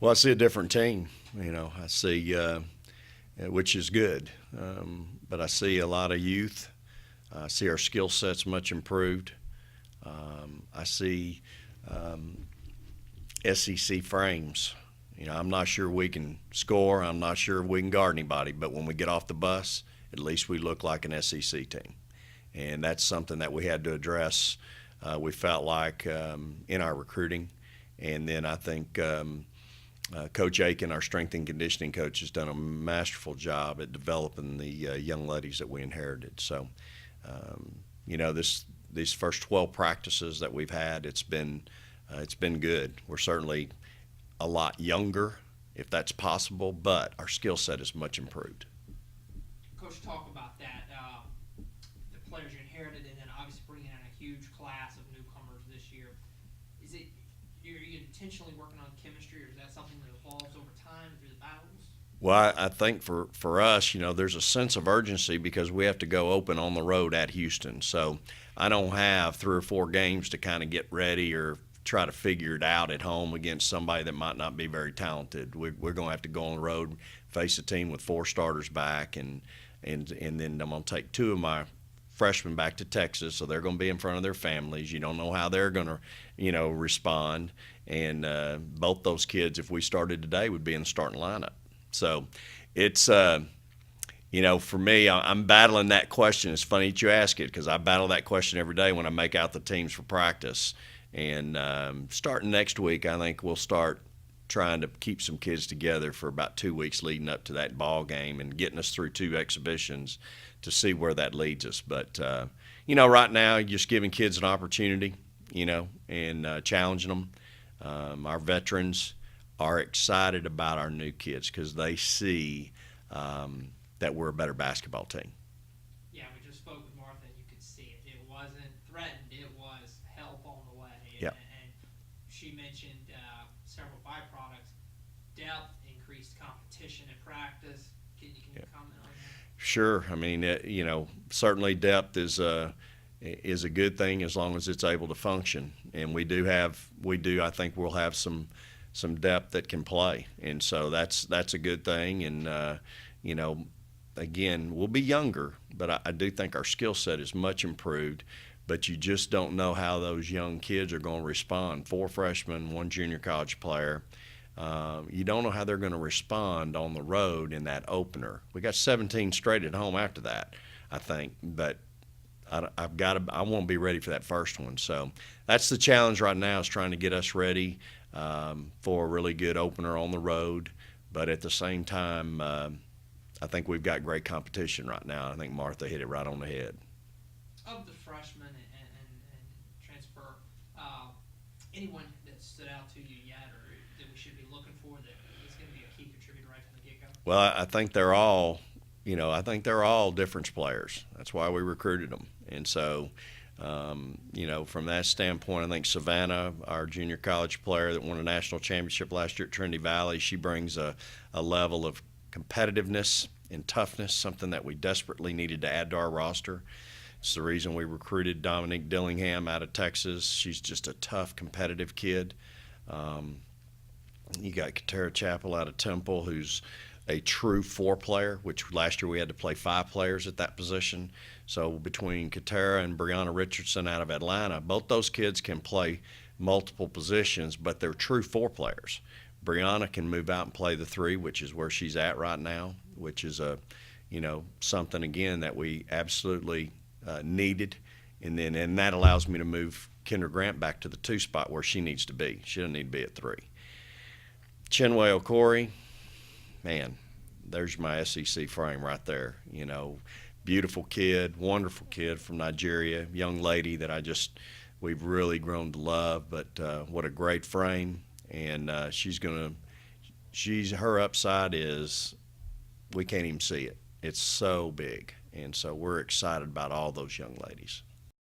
Well, I see a different team. I see, which is good, but I see a lot of youth. I see our skill sets much improved. I see SEC frames. I'm not sure we can score. I'm not sure we can guard anybody. But when we get off the bus, at least we look like an SEC team, and that's something that we had to address. We felt like in our recruiting, and then I think Coach Aiken, our strength and conditioning coach, has done a masterful job at developing the young ladies that we inherited. So, these first 12 practices that we've had, it's been good. We're certainly a lot younger, if that's possible, but our skill set is much improved. Coach, talk about that. The players you inherited, and then obviously bringing in a huge class of newcomers this year. Is it are you intentionally working on chemistry, or is that something that evolves over time through the battles? Well, I think for us, there's a sense of urgency because we have to go open on the road at Houston. So I don't have 3 or 4 games to kind of get ready or try to figure it out at home against somebody that might not be very talented. We're going to have to go on the road, face a team with 4 starters back, and then I'm going to take 2 of my freshmen back to Texas, so they're going to be in front of their families. You don't know how they're going to, respond. And both those kids, if we started today, would be in the starting lineup. So it's, for me, I'm battling that question. It's funny that you ask it because I battle that question every day when I make out the teams for practice. And starting next week, I think we'll start trying to keep some kids together for about 2 weeks leading up to that ball game and getting us through 2 exhibitions to see where that leads us. But, right now, just giving kids an opportunity, and challenging them. Our veterans are excited about our new kids because they see that we're a better basketball team. Yeah, we just spoke with Martha, and you could see it. It wasn't threatened; it was help on the way. Yeah. And she mentioned several byproducts: depth, increased competition in practice. Can you comment on that? Sure. I mean, certainly depth is a good thing as long as it's able to function. And we do. I think we'll have some depth that can play, and so that's a good thing. And again, we'll be younger, but I do think our skill set is much improved. But you just don't know how those young kids are going to respond. 4 freshmen, 1 junior college player. You don't know how they're going to respond on the road in that opener. We got 17 straight at home after that, I think, but I want to be ready for that first one. So that's the challenge right now, is trying to get us ready for a really good opener on the road. But at the same time, I think we've got great competition right now. I think Martha hit it right on the head. Of the freshmen and transfer, anyone that stood out to you yet, or that we should be looking for that is going to be a key contributor right from the get-go? Well, I think they're all, difference players. That's why we recruited them. And so, from that standpoint, I think Savannah, our junior college player that won a national championship last year at Trinity Valley, she brings a level of competitiveness and toughness, something that we desperately needed to add to our roster. It's the reason we recruited Dominique Dillingham out of Texas. She's just a tough, competitive kid. You got Katera Chappell out of Temple, who's a true 4 player, which last year we had to play 5 players at that position. So between Katera and Brianna Richardson out of Atlanta, both those kids can play multiple positions, but they're true 4 players. Brianna can move out and play the 3, which is where she's at right now, which is something again that we absolutely needed, and that allows me to move Kendra Grant back to the 2 spot where she needs to be. She doesn't need to be at 3. Chinwe Okori, man, there's my SEC frame right there. Beautiful kid, wonderful kid from Nigeria, young lady that we've really grown to love. But what a great frame, and her upside is we can't even see it. It's so big, and so we're excited about all those young ladies.